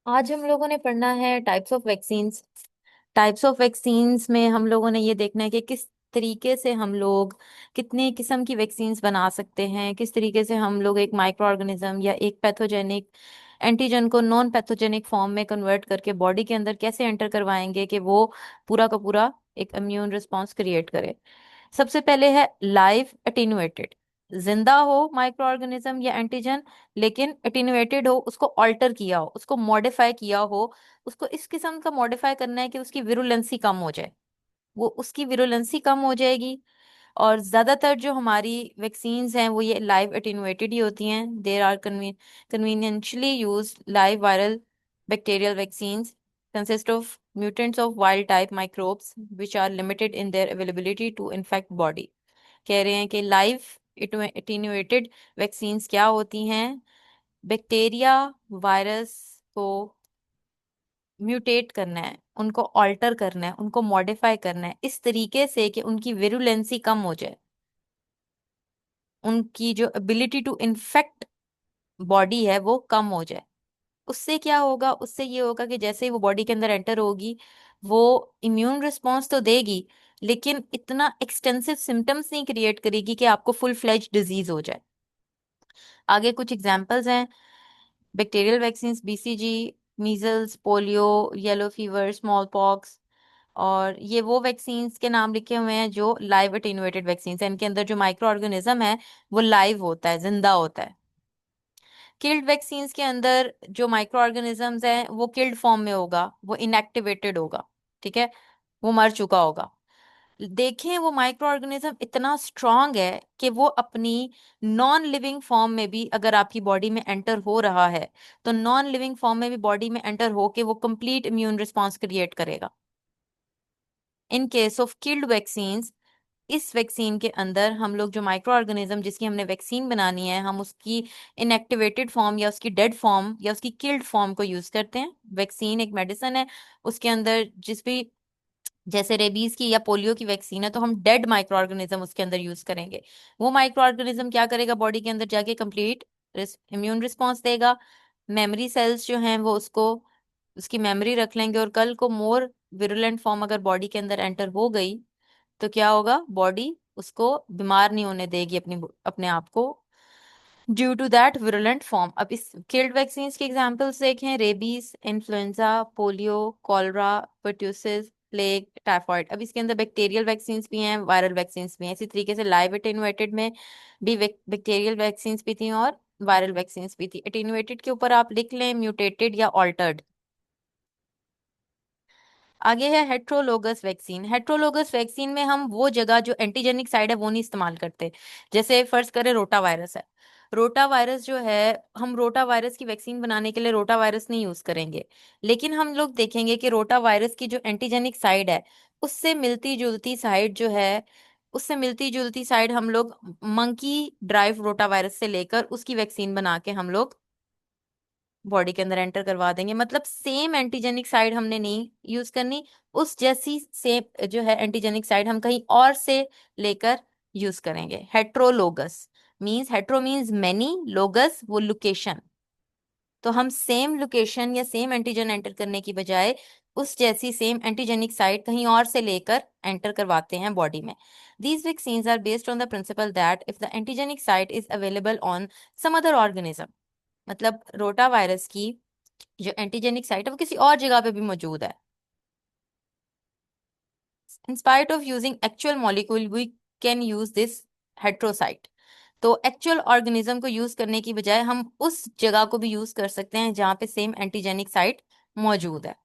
आज हम लोगों ने पढ़ना है types of vaccines. Types of vaccines में हम लोगों ने ये देखना है कि किस तरीके से हम लोग कितने किस्म की वैक्सीन्स बना सकते हैं, किस तरीके से हम लोग एक माइक्रो ऑर्गेनिज्म या एक पैथोजेनिक एंटीजन को नॉन पैथोजेनिक फॉर्म में कन्वर्ट करके बॉडी के अंदर कैसे एंटर करवाएंगे कि वो पूरा का पूरा एक इम्यून रिस्पॉन्स क्रिएट करे। सबसे पहले है लाइव एटेन्युएटेड। जिंदा हो माइक्रो ऑर्गेनिज्म या एंटीजन, लेकिन एटेन्युएटेड हो, उसको ऑल्टर किया हो, उसको मॉडिफाई किया हो। उसको इस किस्म का मॉडिफाई करना है कि उसकी विरुलेंसी कम हो जाए, वो उसकी विरुलेंसी कम हो जाएगी। और ज्यादातर जो हमारी वैक्सीन्स हैं वो ये लाइव एटेन्युएटेड ही होती हैं। There are conveniently use live viral bacterial vaccines consist of mutants of wild type microbes which are limited in their availability to infect body। कह रहे हैं कि लाइव एटेन्युएटेड वैक्सीन्स क्या होती हैं? बैक्टीरिया, वायरस को म्यूटेट करना है, उनको ऑल्टर करना है, उनको मॉडिफाई करना है इस तरीके से कि उनकी विरुलेंसी कम हो जाए, उनकी जो एबिलिटी टू इन्फेक्ट बॉडी है वो कम हो जाए। उससे क्या होगा? उससे ये होगा कि जैसे ही वो बॉडी के अंदर एंटर होगी, वो इम्यून रिस्पॉन्स तो देगी, लेकिन इतना एक्सटेंसिव सिम्टम्स नहीं क्रिएट करेगी कि आपको फुल फ्लेज डिजीज हो जाए। आगे कुछ एग्जांपल्स हैं। Bacterial vaccines BCG, measles, polio, yellow fever, small pox. और ये वो वैक्सीन्स के नाम लिखे हुए हैं जो लाइव एटेन्युएटेड वैक्सीन्स हैं। इनके अंदर जो माइक्रो ऑर्गेनिज्म है वो लाइव होता है, जिंदा होता है। किल्ड वैक्सीन्स के अंदर जो माइक्रो ऑर्गेनिजम्स हैं वो किल्ड फॉर्म में होगा, वो इनएक्टिवेटेड होगा। ठीक है, वो मर चुका होगा। देखें, वो माइक्रो ऑर्गेनिज्म इतना स्ट्रांग है कि वो अपनी नॉन लिविंग फॉर्म में भी अगर आपकी बॉडी में एंटर हो रहा है, तो नॉन लिविंग फॉर्म में भी बॉडी में एंटर हो के वो कंप्लीट इम्यून रिस्पॉन्स क्रिएट करेगा। In case of killed vaccines, इस वैक्सीन के अंदर हम लोग जो माइक्रो ऑर्गेनिज्म जिसकी हमने वैक्सीन बनानी है, हम उसकी इनएक्टिवेटेड फॉर्म या उसकी डेड फॉर्म या उसकी किल्ड फॉर्म को यूज करते हैं। वैक्सीन एक मेडिसिन है, उसके अंदर जिस भी, जैसे रेबीज की या पोलियो की वैक्सीन है तो हम डेड माइक्रो ऑर्गेनिज्म उसके अंदर यूज करेंगे। वो माइक्रो ऑर्गेनिज्म क्या करेगा? बॉडी के अंदर जाके कंप्लीट इम्यून रिस्पॉन्स देगा। मेमोरी सेल्स जो हैं वो उसको उसकी मेमोरी रख लेंगे, और कल को मोर विरुलेंट फॉर्म अगर बॉडी के अंदर एंटर हो गई तो क्या होगा? बॉडी उसको बीमार नहीं होने देगी अपनी अपने आप को, due to that virulent form. अब इस किल्ड वैक्सीन के एग्जांपल्स देखें। Rabies, influenza, polio, cholera, pertussis, plague, typhoid. अब इसके अंदर बैक्टीरियल वैक्सीन्स भी हैं, वायरल वैक्सीन्स भी हैं। इसी तरीके से लाइव एटेन्युएटेड में भी बैक्टीरियल वैक्सीन्स भी थी और वायरल वैक्सीन्स भी थी। एटेन्युएटेड के ऊपर आप लिख लें म्यूटेटेड या ऑल्टर्ड। आगे है हेट्रोलोगस वैक्सीन। हेट्रोलोगस वैक्सीन में हम वो जगह जो एंटीजेनिक साइड है वो नहीं इस्तेमाल करते। जैसे फर्ज करें रोटा वायरस है, रोटा वायरस जो है, हम रोटा वायरस की वैक्सीन बनाने के लिए रोटा वायरस नहीं यूज करेंगे, लेकिन हम लोग देखेंगे कि रोटा वायरस की जो एंटीजेनिक साइड है उससे मिलती जुलती साइड जो है, उससे मिलती जुलती साइड हम लोग मंकी ड्राइव रोटा वायरस से लेकर उसकी वैक्सीन बना के हम लोग बॉडी के अंदर एंटर करवा देंगे। मतलब सेम एंटीजेनिक साइड हमने नहीं यूज करनी, उस जैसी सेम जो है एंटीजेनिक साइड हम कहीं और से लेकर यूज करेंगे। Heterologous means, hetero means many, logos वो लोकेशन। तो हम सेम लोकेशन या सेम एंटीजन एंटर करने की बजाय उस जैसी सेम एंटीजेनिक साइट कहीं और से लेकर एंटर करवाते हैं बॉडी में। These vaccines are based on the principle that if the antigenic site is available on some other organism, मतलब रोटा वायरस की जो एंटीजेनिक साइट है वो किसी और जगह पे भी मौजूद है, in spite of using actual molecule we can use this heterosite. तो एक्चुअल ऑर्गेनिज्म को यूज करने की बजाय हम उस जगह को भी यूज कर सकते हैं जहां पे सेम एंटीजेनिक साइट मौजूद है,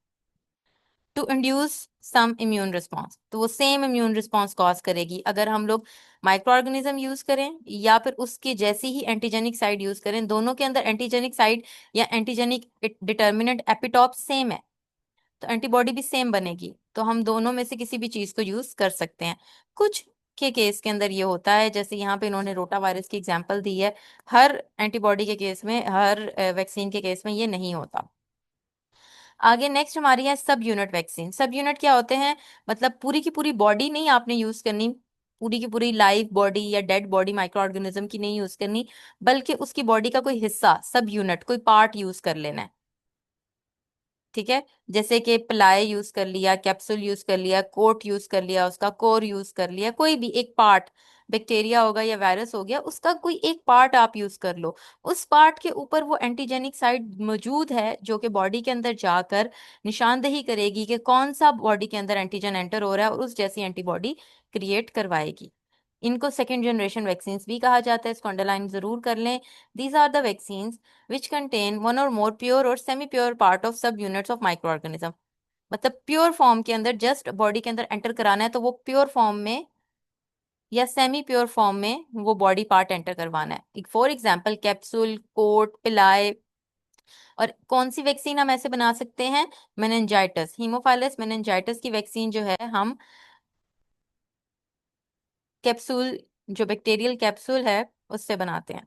to induce some immune response. तो वो सेम इम्यून रिस्पॉन्स कॉज करेगी अगर हम लोग माइक्रो ऑर्गेनिज्म यूज करें या फिर उसके जैसी ही एंटीजेनिक साइट यूज करें। दोनों के अंदर एंटीजेनिक साइट या एंटीजेनिक डिटर्मिनेंट एपिटॉप सेम है, तो एंटीबॉडी भी सेम बनेगी। तो हम दोनों में से किसी भी चीज को यूज कर सकते हैं। कुछ के केस के अंदर ये होता है, जैसे यहाँ पे इन्होंने रोटा वायरस की एग्जांपल दी है। हर एंटीबॉडी के केस में, हर वैक्सीन के केस में ये नहीं होता। आगे नेक्स्ट हमारी है सब यूनिट वैक्सीन। सब यूनिट क्या होते हैं? मतलब पूरी की पूरी बॉडी नहीं आपने यूज करनी, पूरी की पूरी लाइव बॉडी या डेड बॉडी माइक्रो ऑर्गेनिज्म की नहीं यूज करनी, बल्कि उसकी बॉडी का कोई हिस्सा, सब यूनिट, कोई पार्ट यूज कर लेना है। ठीक है, जैसे कि प्लाई यूज कर लिया, कैप्सूल यूज कर लिया, कोट यूज कर लिया, उसका कोर यूज कर लिया, कोई भी एक पार्ट, बैक्टीरिया होगा या वायरस हो गया, उसका कोई एक पार्ट आप यूज कर लो। उस पार्ट के ऊपर वो एंटीजेनिक साइट मौजूद है जो कि बॉडी के अंदर जाकर निशानदेही करेगी कि कौन सा बॉडी के अंदर एंटीजन एंटर हो रहा है और उस जैसी एंटीबॉडी क्रिएट करवाएगी। इनको सेकेंड जनरेशन वैक्सीन्स भी कहा जाता है, इसको अंडरलाइन जरूर कर लें। These are the vaccines which contain one or more pure और semi pure part of subunits of microorganism. मतलब प्योर फॉर्म के अंदर जस्ट बॉडी के अंदर एंटर कराना है तो वो प्योर फॉर्म में या सेमी प्योर फॉर्म में वो बॉडी पार्ट एंटर करवाना है। फॉर एग्जाम्पल कैप्सूल, कोट, पिलाए। और कौन सी वैक्सीन हम ऐसे बना सकते हैं? मेनिनजाइटिस, हीमोफाइलस मेनिनजाइटिस की वैक्सीन जो है हम कैप्सूल, जो बैक्टीरियल कैप्सूल है उससे बनाते हैं।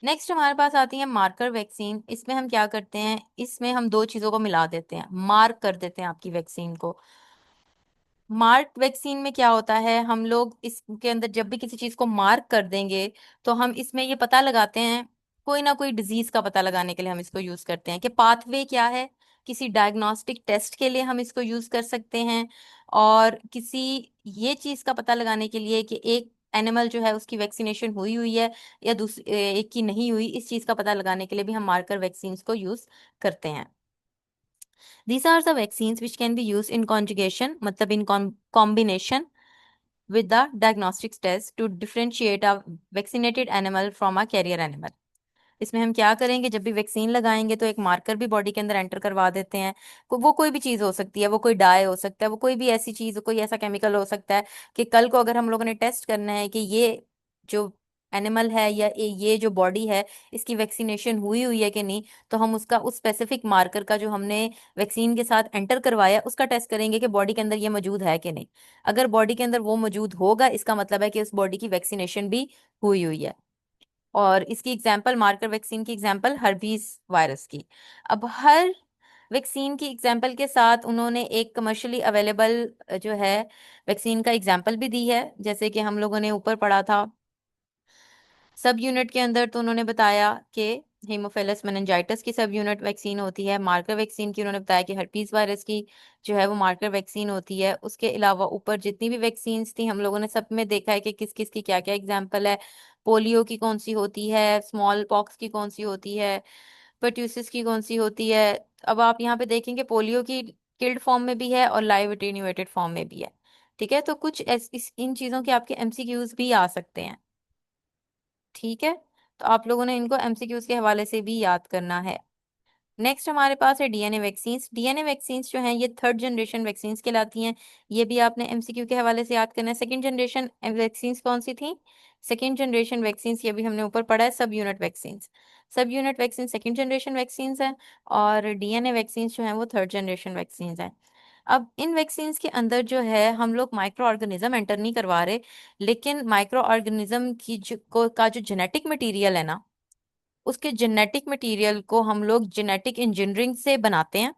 नेक्स्ट हमारे पास आती है मार्कर वैक्सीन। इसमें हम क्या करते हैं, इसमें हम दो चीजों को मिला देते हैं, मार्क कर देते हैं आपकी वैक्सीन को। मार्क वैक्सीन में क्या होता है, हम लोग इसके अंदर जब भी किसी चीज को मार्क कर देंगे तो हम इसमें ये पता लगाते हैं, कोई ना कोई डिजीज का पता लगाने के लिए हम इसको यूज करते हैं कि पाथवे क्या है। किसी डायग्नोस्टिक टेस्ट के लिए हम इसको यूज कर सकते हैं, और किसी ये चीज का पता लगाने के लिए कि एक एनिमल जो है उसकी वैक्सीनेशन हुई हुई है या दूसरी एक की नहीं हुई, इस चीज का पता लगाने के लिए भी हम मार्कर वैक्सीन को यूज करते हैं। These are the vaccines which can be used in conjugation, मतलब in combination with the diagnostics test to differentiate a vaccinated animal from a carrier animal। इसमें हम क्या करेंगे, जब भी वैक्सीन लगाएंगे तो एक मार्कर भी बॉडी के अंदर एंटर करवा देते हैं। वो कोई भी चीज हो सकती है, वो कोई डाई हो सकता है, वो कोई भी ऐसी चीज, कोई ऐसा केमिकल हो सकता है कि कल को अगर हम लोगों ने टेस्ट करना है कि ये जो एनिमल है या ये जो बॉडी है इसकी वैक्सीनेशन हुई हुई है कि नहीं, तो हम उसका उस स्पेसिफिक मार्कर का जो हमने वैक्सीन के साथ एंटर करवाया उसका टेस्ट करेंगे कि बॉडी के अंदर ये मौजूद है कि नहीं। अगर बॉडी के अंदर वो मौजूद होगा, इसका मतलब है कि उस बॉडी की वैक्सीनेशन भी हुई हुई है। और इसकी एग्जाम्पल, मार्कर वैक्सीन की एग्जाम्पल हर्बीज वायरस की। अब हर वैक्सीन की एग्जाम्पल के साथ उन्होंने एक कमर्शियली अवेलेबल जो है वैक्सीन का एग्जाम्पल भी दी है, जैसे कि हम लोगों ने ऊपर पढ़ा था सब यूनिट के अंदर, तो उन्होंने बताया कि हीमोफिलस मेनिंजाइटिस की सब यूनिट वैक्सीन होती है। मार्कर वैक्सीन की उन्होंने बताया कि हर्पीज वायरस की जो है वो मार्कर वैक्सीन होती है। उसके अलावा ऊपर जितनी भी वैक्सीन थी हम लोगों ने सब में देखा है कि किस किस की क्या क्या एग्जाम्पल है। पोलियो की कौन सी होती है, स्मॉल पॉक्स की कौन सी होती है, पर्ट्यूसिस की कौन सी होती है। अब आप यहाँ पे देखेंगे पोलियो की किल्ड फॉर्म में भी है और लाइव एटेन्यूएटेड फॉर्म में भी है। ठीक है, तो कुछ इन चीजों के आपके एमसीक्यूज भी आ सकते हैं। ठीक है, तो आप लोगों ने इनको एमसीक्यूज के हवाले से भी याद करना है। नेक्स्ट हमारे पास है डीएनए वैक्सीन्स। डीएनए वैक्सीन्स जो हैं ये थर्ड जनरेशन वैक्सीन्स कहलाती हैं। ये भी आपने एमसीक्यू के हवाले से याद करना है। सेकंड जनरेशन वैक्सीन्स कौन सी थी? सेकंड जनरेशन वैक्सीन्स ये भी हमने ऊपर पढ़ा है, सब यूनिट वैक्सीन्स। सब unit vaccine second generation vaccines हैं, और डीएनए वैक्सीन्स जो हैं वो थर्ड जनरेशन वैक्सीन्स हैं। अब इन वैक्सीन्स के अंदर जो है हम लोग माइक्रो ऑर्गेनिज्म एंटर नहीं करवा रहे, लेकिन माइक्रो ऑर्गेनिज्म की का जो जेनेटिक मटेरियल है ना, उसके जेनेटिक मटेरियल को हम लोग जेनेटिक इंजीनियरिंग से बनाते हैं।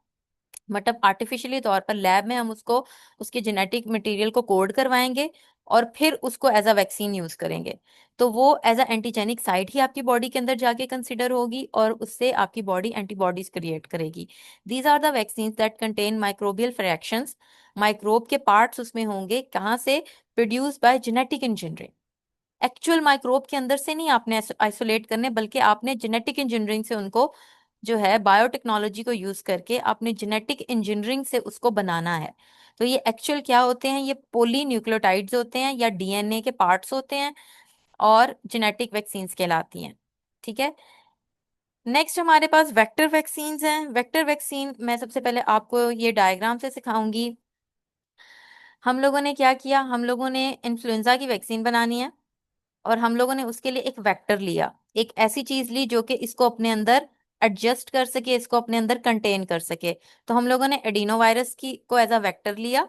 मतलब आर्टिफिशियली तौर पर लैब में हम उसको, उसके जेनेटिक मटेरियल को कोड करवाएंगे और फिर उसको एज अ वैक्सीन यूज करेंगे। तो वो एज अ एंटीजेनिक साइट ही आपकी बॉडी के अंदर जाके कंसिडर होगी और उससे आपकी बॉडी एंटीबॉडीज क्रिएट करेगी। These are the vaccine that contain microbial fractions. Microbe के पार्ट्स उसमें होंगे, कहाँ से? Produce by genetic engineering. Actual microbe के अंदर से नहीं आपने आइसोलेट करने, बल्कि आपने जेनेटिक इंजीनियरिंग से उनको जो है बायोटेक्नोलॉजी को यूज करके आपने जेनेटिक इंजीनियरिंग से उसको बनाना है। तो ये एक्चुअल क्या होते हैं? ये पोली न्यूक्लियोटाइड्स होते हैं या डीएनए के पार्ट्स होते हैं और जेनेटिक वैक्सीन्स कहलाती हैं। ठीक है, नेक्स्ट हमारे पास वेक्टर वैक्सीन्स हैं। वेक्टर वैक्सीन मैं सबसे पहले आपको ये डायग्राम से सिखाऊंगी। हम लोगों ने क्या किया, हम लोगों ने इन्फ्लुएंजा की वैक्सीन बनानी है और हम लोगों ने उसके लिए एक वेक्टर लिया, एक ऐसी चीज ली जो कि इसको अपने अंदर एडजस्ट कर सके, इसको अपने अंदर कंटेन कर सके। तो हम लोगों ने एडिनो वायरस की को एज अ वेक्टर लिया।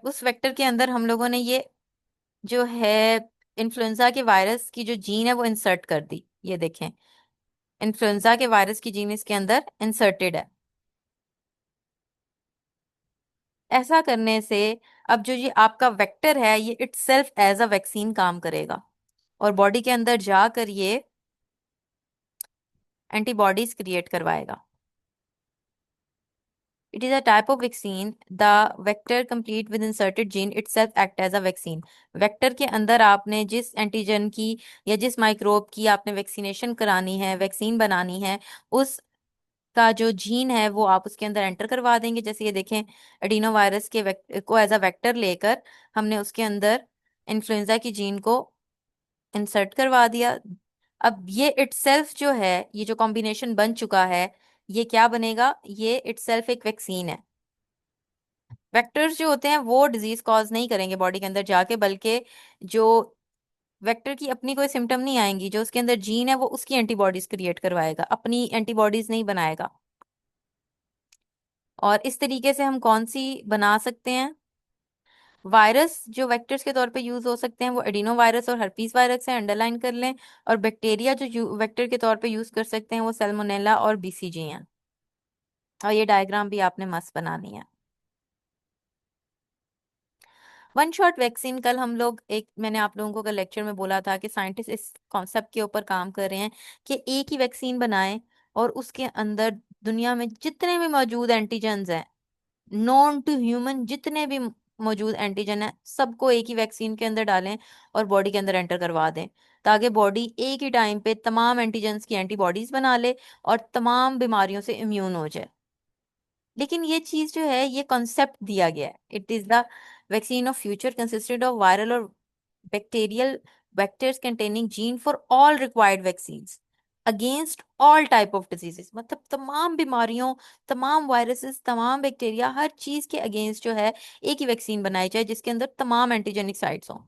उस वेक्टर के अंदर हम लोगों ने ये जो है इन्फ्लुएंजा के वायरस की जो जीन है वो इंसर्ट कर दी। ये देखें, इन्फ्लुएंजा के वायरस की जीन इसके अंदर इंसर्टेड है। ऐसा करने से अब जो ये आपका वेक्टर है ये इट्सेल्फ एज अ वैक्सीन काम करेगा। और बॉडी के अंदर जाकर ये एंटीबॉडीज क्रिएट करवाएगा। It is a type of vaccine. The vector complete with inserted gene itself act as a vaccine. Vector के अंदर आपने जिस एंटीजन की या जिस माइक्रोब की आपने वैक्सीनेशन करानी है, वैक्सीन बनानी है, उस का जो जीन है वो आप उसके अंदर एंटर करवा देंगे। जैसे ये देखें, एडिनो वायरस के को एज अ वेक्टर लेकर हमने उसके अंदर इन्फ्लुएंजा की जीन को इंसर्ट करवा दिया। अब ये इटसेल्फ जो है, ये जो कॉम्बिनेशन बन चुका है, ये क्या बनेगा? ये इटसेल्फ एक वैक्सीन है। वेक्टर्स जो होते हैं वो डिजीज कॉज नहीं करेंगे बॉडी के अंदर जाके, बल्कि जो वेक्टर की अपनी कोई सिम्टम नहीं आएंगी, जो उसके अंदर जीन है वो उसकी एंटीबॉडीज क्रिएट करवाएगा, अपनी एंटीबॉडीज नहीं बनाएगा। और इस तरीके से हम कौन सी बना सकते हैं? वायरस जो वेक्टर्स के तौर पे यूज हो सकते हैं वो एडिनो वायरस और हर्पीस वायरस है, अंडरलाइन कर लें। और बैक्टीरिया जो वेक्टर के तौर पे यूज कर सकते हैं वो सैल्मोनेला और बीसीजी हैं। और ये डायग्राम भी आपने मस्त बनानी है। वन शॉट वैक्सीन, कल हम लोग एक मैंने आप लोगों को कल लेक्चर में बोला था कि साइंटिस्ट इस कॉन्सेप्ट के ऊपर काम कर रहे हैं कि एक ही वैक्सीन बनाएं और उसके अंदर दुनिया में जितने भी मौजूद एंटीजन्स हैं, नॉन टू ह्यूमन जितने भी मौजूद एंटीजन है, सबको एक ही वैक्सीन के अंदर डालें और बॉडी के अंदर एंटर करवा दें, ताकि बॉडी एक ही टाइम पे तमाम एंटीजन्स की एंटीबॉडीज बना ले और तमाम बीमारियों से इम्यून हो जाए। लेकिन ये चीज जो है, ये कॉन्सेप्ट दिया गया है। It is the vaccine of future consisted of viral और bacterial vectors containing gene for all required vaccines against all type of diseases। मतलब तमाम बीमारियों, तमाम वायरसेस, तमाम बैक्टीरिया, हर चीज के अगेंस्ट जो है एक ही वैक्सीन बनाई जाए जिसके अंदर तमाम एंटीजेनिक साइट्स हों।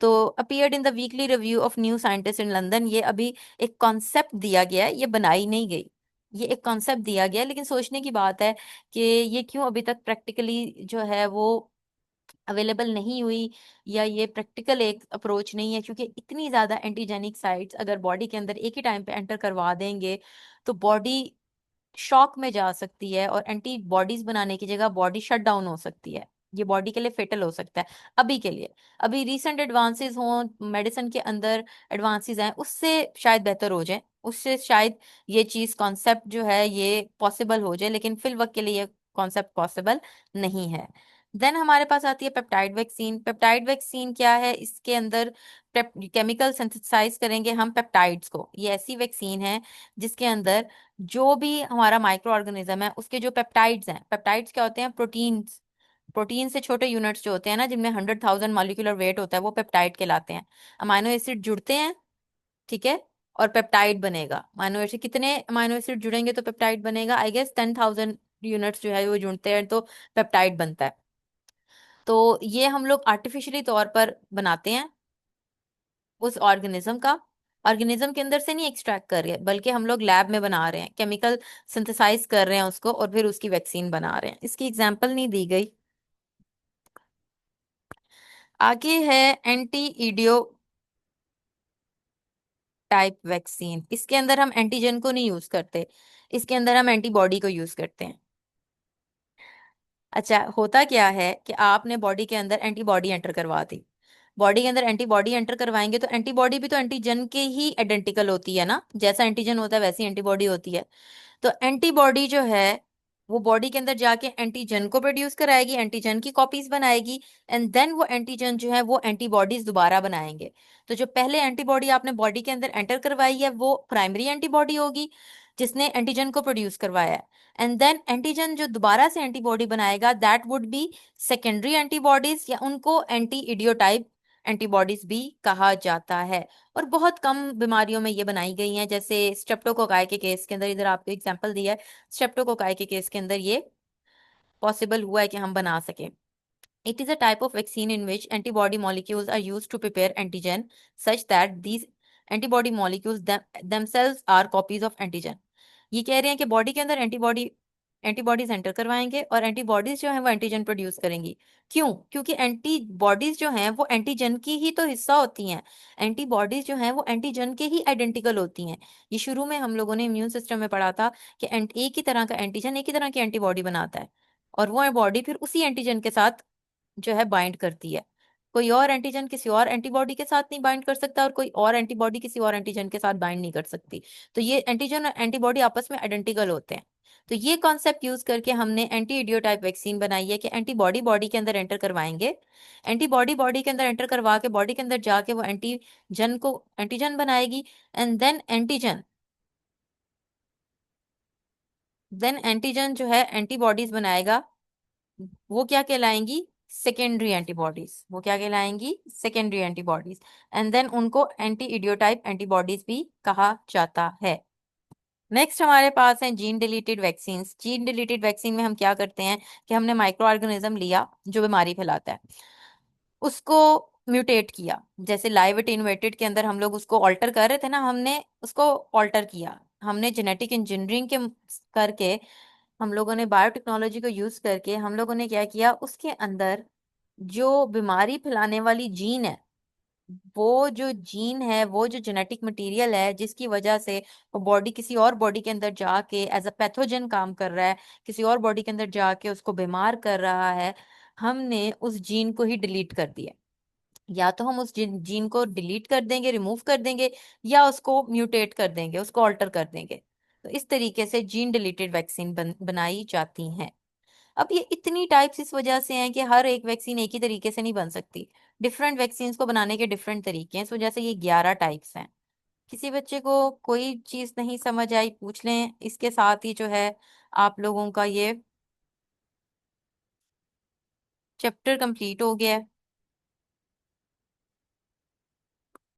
तो appeared in the weekly review of new scientist in London. ये अभी एक कॉन्सेप्ट दिया गया है, ये बनाई नहीं गई, ये एक कॉन्सेप्ट दिया गया है। लेकिन सोचने की बात है कि ये क्यों अभी तक प्रैक्टिकली जो है वो अवेलेबल नहीं हुई, या ये प्रैक्टिकल एक अप्रोच नहीं है, क्योंकि इतनी ज्यादा एंटीजेनिक साइट्स अगर बॉडी के अंदर एक ही टाइम पे एंटर करवा देंगे तो बॉडी शॉक में जा सकती है और एंटीबॉडीज बनाने की जगह बॉडी शट डाउन हो सकती है। ये बॉडी के लिए फेटल हो सकता है अभी के लिए। अभी रिसेंट एडवांसेस हों, मेडिसिन के अंदर एडवांसेस हैं, उससे शायद बेहतर हो जाए, उससे शायद ये चीज कॉन्सेप्ट जो है ये पॉसिबल हो जाए, लेकिन फिल वक्त के लिए ये कॉन्सेप्ट पॉसिबल नहीं है। देन हमारे पास आती है पेप्टाइड वैक्सीन। पेप्टाइड वैक्सीन क्या है? इसके अंदर केमिकल सिंथेसाइज करेंगे हम पेप्टाइड्स को। ये ऐसी वैक्सीन है जिसके अंदर जो भी हमारा माइक्रो ऑर्गेनिज्म है उसके जो पेप्टाइड्स हैं, पेप्टाइड्स क्या होते हैं? प्रोटीन्स। प्रोटीन से छोटे यूनिट्स जो होते हैं ना, जिनमें 100,000 मॉलिक्यूलर वेट होता है, वो पेप्टाइड कहलाते हैं। अमाइनो एसिड जुड़ते हैं, ठीक है, और पेप्टाइड बनेगा। अमाइनो एसिड, कितने अमाइनो एसिड जुड़ेंगे तो पेप्टाइड बनेगा? आई गेस 10,000 यूनिट्स जो है वो जुड़ते हैं तो पेप्टाइड बनता है। तो ये हम लोग आर्टिफिशियली तौर पर बनाते हैं उस ऑर्गेनिज्म का। ऑर्गेनिज्म के अंदर से नहीं एक्सट्रैक्ट कर रहे हैं, बल्कि हम लोग लैब में बना रहे हैं, केमिकल सिंथेसाइज कर रहे हैं उसको और फिर उसकी वैक्सीन बना रहे हैं। इसकी एग्जांपल नहीं दी गई। आगे है एंटी ईडियो टाइप वैक्सीन। इसके अंदर हम एंटीजन को नहीं यूज करते, इसके अंदर हम एंटीबॉडी को यूज करते हैं। अच्छा, होता क्या है कि आपने बॉडी के अंदर एंटीबॉडी एंटर करवा दी। बॉडी के अंदर एंटीबॉडी एंटर करवाएंगे तो एंटीबॉडी भी तो एंटीजन के ही आइडेंटिकल होती है ना, जैसा एंटीजन होता है वैसी एंटीबॉडी होती है। तो एंटीबॉडी जो है वो बॉडी के अंदर जाके एंटीजन को प्रोड्यूस कराएगी, एंटीजन की कॉपीज बनाएगी, एंड देन वो एंटीजन जो है वो एंटीबॉडीज दोबारा बनाएंगे। तो जो पहले एंटीबॉडी आपने बॉडी के अंदर एंटर करवाई है वो प्राइमरी एंटीबॉडी होगी जिसने एंटीजन को प्रोड्यूस करवाया है। एंड देन एंटीजन जो दोबारा से एंटीबॉडी बनाएगा that would be secondary antibodies, या उनको एंटी इडियोटाइप एंटीबॉडीज भी कहा जाता है। और बहुत कम बीमारियों में ये बनाई गई हैं, जैसे स्ट्रेप्टोकोकाई के केस के अंदर, इधर आपको एग्जांपल दिया है, स्ट्रेप्टोकोकाई के केस के अंदर ये पॉसिबल हुआ है कि हम बना सकें। It is a type of vaccine in which antibody molecules are used to prepare antigen such that these antibody molecules themselves are copies of antigen। ये कह रहे हैं कि बॉडी के अंदर एंटीबॉडीज एंटर करवाएंगे और एंटीबॉडीज जो है वो एंटीजन प्रोड्यूस करेंगी। क्यों? क्योंकि एंटीबॉडीज जो हैं वो एंटीजन की ही तो हिस्सा होती हैं। एंटीबॉडीज जो हैं वो एंटीजन के ही आइडेंटिकल होती हैं। ये शुरू में हम लोगों ने इम्यून सिस्टम में पढ़ा था कि एक ही तरह का एंटीजन एक ही तरह की एंटीबॉडी बनाता है, और वो बॉडी फिर उसी एंटीजन के साथ जो है बाइंड करती है। कोई और एंटीजन किसी और एंटीबॉडी के साथ नहीं बाइंड कर सकता, और कोई और एंटीबॉडी किसी और एंटीजन के साथ बाइंड नहीं कर सकती। तो ये एंटीजन और एंटीबॉडी आपस में आइडेंटिकल होते हैं। तो ये कॉन्सेप्ट यूज करके हमने एंटी इडियोटाइप वैक्सीन बनाई है कि एंटीबॉडी बॉडी के अंदर एंटर करवाएंगे, एंटीबॉडी बॉडी के अंदर एंटर करवा के बॉडी के अंदर जाके वो एंटीजन को एंटीजन बनाएगी, एंड देन एंटीजन जो है एंटीबॉडीज बनाएगा। वो क्या कहलाएंगी? Secondary antibodies. वो क्या कहलाएंगी? Secondary antibodies. एंड देन उनको एंटी इडियोटाइप एंटीबॉडीज भी कहा जाता है। नेक्स्ट हमारे पास है gene deleted vaccine. Gene deleted vaccine में हम क्या करते हैं कि हमने माइक्रो ऑर्गेनिज्म लिया जो बीमारी फैलाता है, उसको म्यूटेट किया। जैसे लाइव इनवर्टेड के अंदर हम लोग उसको ऑल्टर कर रहे थे ना, हमने उसको ऑल्टर किया। हमने जेनेटिक इंजीनियरिंग के करके, हम लोगों ने बायोटेक्नोलॉजी को यूज करके हम लोगों ने क्या किया, उसके अंदर जो बीमारी फैलाने वाली जीन है, वो जो जीन है, वो जो जेनेटिक मटेरियल है जिसकी वजह से वो बॉडी किसी और बॉडी के अंदर जाके एज अ पैथोजन काम कर रहा है, किसी और बॉडी के अंदर जाके उसको बीमार कर रहा है, हमने उस जीन को ही डिलीट कर दिया। या तो हम उस जीन को डिलीट कर देंगे, रिमूव कर देंगे, या उसको म्यूटेट कर देंगे, उसको ऑल्टर कर देंगे। तो इस तरीके से जीन डिलीटेड वैक्सीन बनाई जाती हैं। अब ये इतनी टाइप्स इस वजह से हैं कि हर एक वैक्सीन एक ही तरीके से नहीं बन सकती। डिफरेंट वैक्सीन को बनाने के डिफरेंट तरीके हैं, इस वजह से ये 11 टाइप्स हैं। किसी बच्चे को कोई चीज नहीं समझ आई पूछ लें। इसके साथ ही जो है आप लोगों का ये चैप्टर कंप्लीट हो गया है।